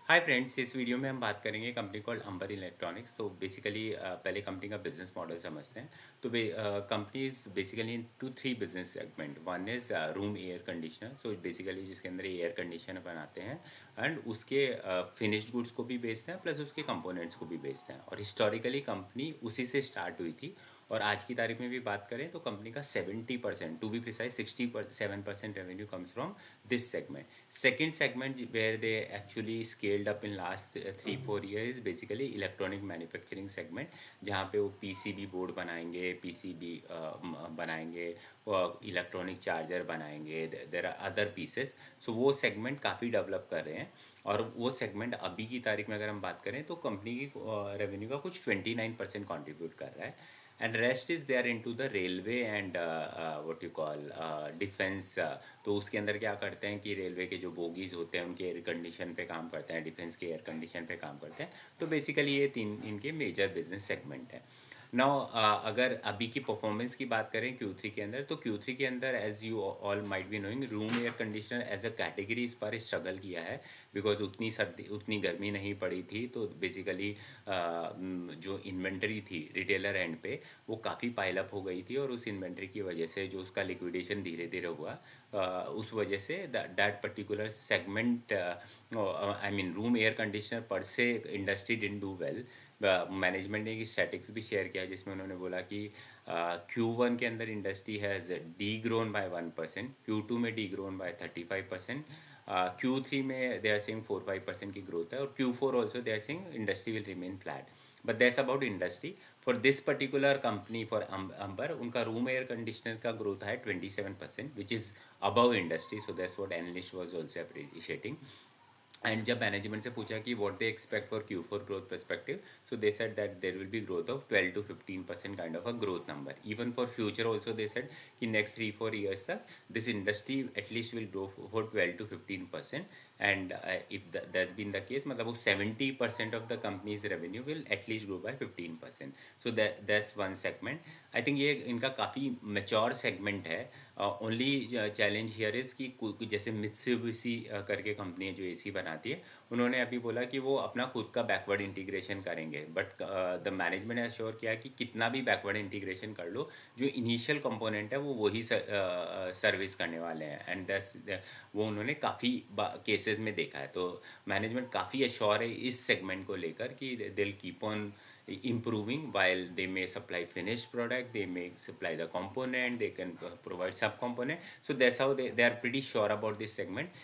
Hi friends, इस video में हम बात करेंगे कंपनी कॉल्ड अंबर इलेक्ट्रॉनिक्स। तो बेसिकली पहले कंपनी का बिजनेस मॉडल समझते हैं। तो company is basically in two three business segment. One is room air conditioner, so basically जिसके अंदर एयर कंडीशनर बनाते हैं एंड उसके फिनिश्ड गुड्स को भी बेचते हैं, प्लस उसके कंपोनेंट्स को भी बेचते हैं। और हिस्टोरिकली कंपनी उसी से स्टार्ट हुई थी। और आज की तारीख में भी बात करें तो कंपनी का 70%, to be precise 67% revenue comes from this segment. Second segment where they actually scaled up in last 3-4 years is basically electronic manufacturing segment, जहाँ पे वो PCB बोर्ड बनाएंगे, PCB बनाएंगे, इलेक्ट्रॉनिक चार्जर बनाएंगे, देर आर अदर पीसेस। सो वो segment काफ़ी develop कर रहे हैं। और वो सेगमेंट अभी की तारीख में अगर हम बात करें तो कंपनी की रेवेन्यू का कुछ 29% कॉन्ट्रीब्यूट कर रहा है। And rest is they are into the railway and what you call defence. तो उसके अंदर क्या करते हैं कि रेलवे के जो बोगीज़ होते हैं उनके एयर कंडीशन पे काम करते हैं, डिफेंस के एयर कंडीशन पे काम करते हैं। तो बेसिकली ये तीन इनके मेजर बिजनेस सेगमेंट हैं। नाउ अगर अभी की परफॉर्मेंस की बात करें Q3 के अंदर, तो Q3 के अंदर as you all might be knowing, room air conditioner as a category इस बार स्ट्रगल किया है। बिकॉज उतनी सर्दी उतनी गर्मी नहीं पड़ी थी। तो बेसिकली जो इन्वेंट्री थी रिटेलर एंड पे वो काफ़ी पाइलअप हो गई थी। और उस इन्वेंट्री की वजह से जो उसका लिक्विडेशन धीरे धीरे हुआ, उस वजह say that particular segment, I mean room air conditioner पर से industry didn't do well. Management ने एक स्टैटिक्स भी शेयर किया जिसमें उन्होंने बोला कि Q1 के अंदर industry has D grown by 1%, Q2 में डी ग्रोन बाय 35%, Q3 में दे आर सेइंग 4-5% की ग्रोथ है, और Q4 also they are saying industry will remain flat. But that's about industry. For this particular company, for Amber, उनका room air conditioner का growth है 27%, which is above industry. So that's what analyst was also appreciating. And जब management से पूछा कि what they expect for Q4 growth perspective, so they said that there will be growth of 12 to 15% kind of a growth number. Even for future also they said कि next 3-4 years तक this industry at least will grow for 12 to 15%। And if that's been the case, मतलब वो 70% of the company's revenue will at least grow by 15%। So that's one segment. I think ये इनका काफ़ी mature segment है। Only challenge here is कि जैसे Mitsubishi करके company है जो एसी बनाती है, उन्होंने अभी बोला कि वो अपना खुद का बैकवर्ड इंटीग्रेशन करेंगे। बट द मैनेजमेंट ने अश्योर किया कि कितना भी बैकवर्ड इंटीग्रेशन कर लो, जो इनिशियल कंपोनेंट है वो वही सर्विस करने वाले हैं। एंड दैट्स वो उन्होंने काफ़ी केसेस में देखा है। तो मैनेजमेंट काफ़ी अश्योर है इस सेगमेंट को लेकर कि they will keep on improving while they may supply finished product, they may supply the component, they can provide sub component. So that's how they are pretty sure about this segment.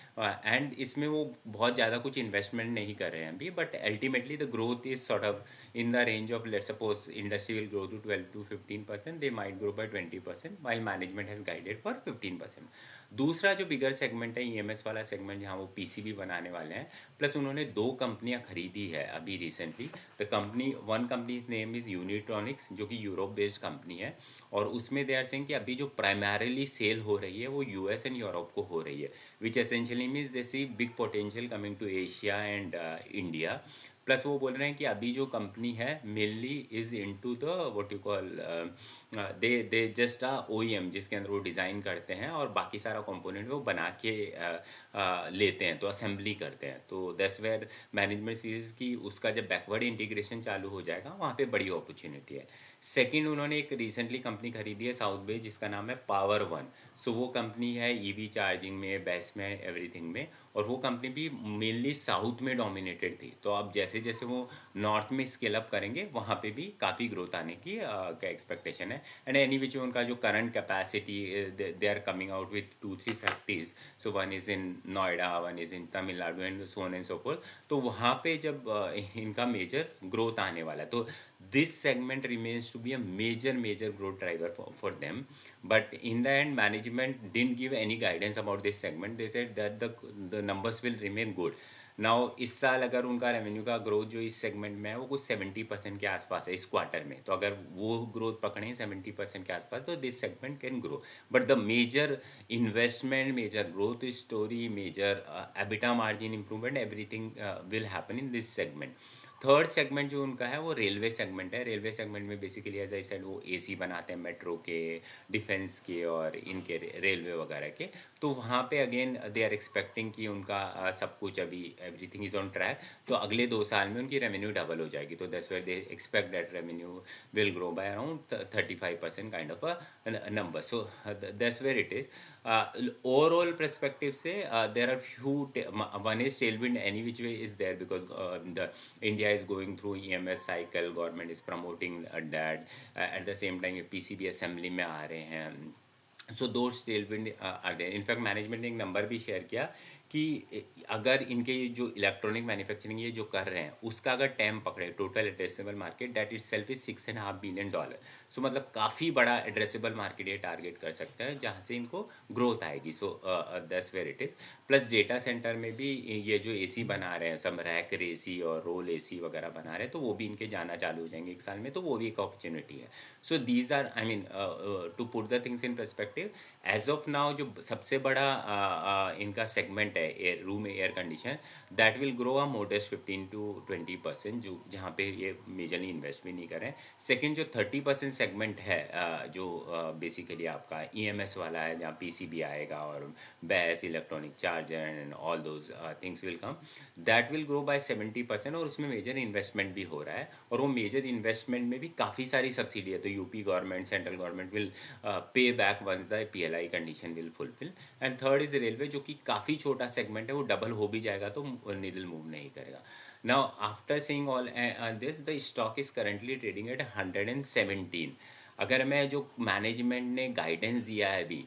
And इसमें वो बहुत ज़्यादा कुछ investment नहीं कर रहे हैं अभी, but ultimately the growth is sort of in the range of, let's suppose industry will grow to 12 to 15%, they might grow by 20%, while management has guided for 15%. दूसरा जो बिगर सेगमेंट है ईएमएस वाला segment, जहाँ वो PCB बनाने वाले हैं, plus उन्होंने दो कंपनियां खरीदी है अभी recently. The company, one company's name is Unitronics, जो कि यूरोप बेस्ड कंपनी है। और उसमें दे आर सेइंग कि अभी जो प्राइमरीली सेल हो रही है वो यूएस एंड यूरोप को हो रही है, which essentially means they see big potential coming to Asia and India. Plus वो बोल रहे हैं कि अभी जो कंपनी है mainly is into the what you call, they just OEM, जिसके अंदर वो डिज़ाइन करते हैं और बाकी सारा कंपोनेंट वो बना के लेते हैं, तो असेंबली करते हैं। तो दैट्स वेयर मैनेजमेंट सीरीज की उसका जब बैकवर्ड इंटीग्रेशन चालू हो जाएगा वहाँ पे बड़ी अपॉर्चुनिटी है। सेकंड, उन्होंने एक रिसेंटली कंपनी खरीदी है साउथ बे, जिसका नाम है पावर वन। सो वो कंपनी है ईवी चार्जिंग में, बैस में, एवरीथिंग में। और वो कंपनी भी मेनली साउथ में डोमिनेटेड थी। तो अब जैसे जैसे वो नॉर्थ में स्केल अप करेंगे वहाँ पे भी काफ़ी ग्रोथ आने की क्या एक्सपेक्टेशन है। एंड एनी विच उनका जो current capacity, they are coming out with 2-3 factories. So one is in Noida, one is in Tamil Nadu and so on and so forth. तो वहाँ पे जब इनका मेजर ग्रोथ आने वाला है, तो this segment remains to be a major growth driver for them. But in the end, management didn't give any guidance about this segment. They said that the numbers will remain good. Now इस साल अगर उनका revenue का growth जो इस segment में है वो कुछ 70% के आसपास है इस क्वार्टर में। तो अगर वो ग्रोथ पकड़ें 70% के आसपास, तो this segment can grow. But the major investment, major growth story, major EBITDA margin improvement, everything will happen in this segment. Third segment जो उनका है वो रेलवे सेगमेंट है। रेलवे सेगमेंट में बेसिकली एज आई सेड वो AC बनाते हैं metro के, डिफेंस के और इनके रेलवे वगैरह के। तो वहाँ पे अगेन दे आर एक्सपेक्टिंग कि उनका सब कुछ अभी एवरीथिंग इज़ ऑन ट्रैक, तो अगले 2 साल में उनकी रेवेन्यू डबल हो जाएगी। तो that's why they expect that revenue will grow by around 35% kind of a number. So that's where it is. Overall perspective say there are few one is tailwind any which way is there because the India is going through EMS cycle, government is promoting that, at the same time PCB assembly में आ रहे हैं। So दो tailwind are there. In fact management ने एक number भी share किया कि अगर इनके ये जो इलेक्ट्रॉनिक मैन्युफैक्चरिंग ये जो कर रहे हैं उसका अगर टैम पकड़े total addressable market that it self is $6.5 billion। सो मतलब काफ़ी बड़ा एड्रेसेबल मार्केट ये टारगेट कर सकते हैं जहाँ से इनको ग्रोथ आएगी। So that's where it is. Plus data centre में भी ये जो एसी बना रहे हैं सब रैक एसी और रोल एसी वगैरह बना रहे हैं तो वो भी इनके जाना चालू हो जाएंगे 1 साल में, तो वो भी एक अपॉर्चुनिटी है। So these are I mean to put the things in perspective as of now जो सबसे बड़ा इनका सेगमेंट है room air condition that will grow a modest 15 to 20% जो जहाँ पे ये मेजरली इन्वेस्ट भी नहीं करें। सेकंड जो 30% सेगमेंट है जो बेसिकली आपका ईएमएस वाला है जहाँ पीसीबी आएगा और बैस electronic charger and all those things will come, that will grow by 70% और उसमें मेजर इन्वेस्टमेंट भी हो रहा है। और वो मेजर इन्वेस्टमेंट में भी काफ़ी सारी सब्सिडी है, तो UP government central government will pay back once the PLI condition will fulfil. And third is railway जो कि काफ़ी छोटा सेगमेंट है, वो डबल हो भी जाएगा तो नीडल मूव नहीं करेगा। Now after seeing all this the stock is currently trading at 117। अगर मैं जो मैनेजमेंट ने गाइडेंस दिया है अभी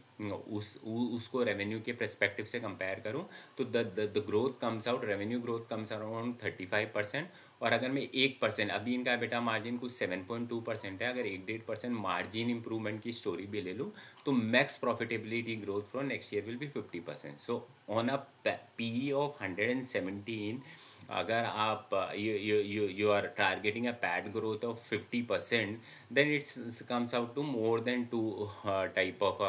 उसको रेवेन्यू के परस्पेक्टिव से कंपेयर करूं तो the growth comes out, revenue growth comes around 35%। और अगर मैं 1% अभी इनका बेटा मार्जिन कुछ 7.2% है, अगर 1-1.5% मार्जिन इंप्रूवमेंट की स्टोरी भी ले लूँ तो max profitability growth from next year will be 50%। So on a PE of 117 अगर आप you are targeting a PAT growth of 50%, then it comes out to more than 2 type of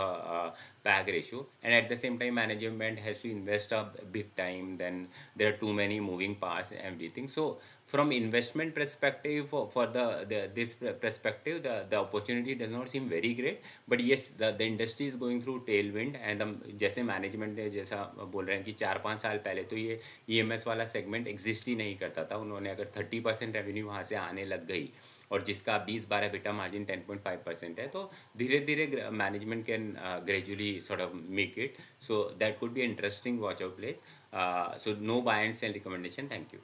PAG ratio, and at the same time management has to invest a big time, then there are too many moving parts and everything. So from investment perspective for this perspective the opportunity does not seem very great, but yes the industry is going through tailwind and जैसे management ने जैसा बोल रहे हैं कि 4-5 साल पहले तो ये EMS वाला सेगमेंट एग्जिस्ट ही नहीं करता था। उन्होंने अगर 30% रेवेन्यू वहाँ से आने लग गई और जिसका 20-12 बेटा मार्जिन 10.5% है तो धीरे धीरे management can gradually sort of make it. So that could be interesting watch out place. So no buy and sell recommendation. Thank you.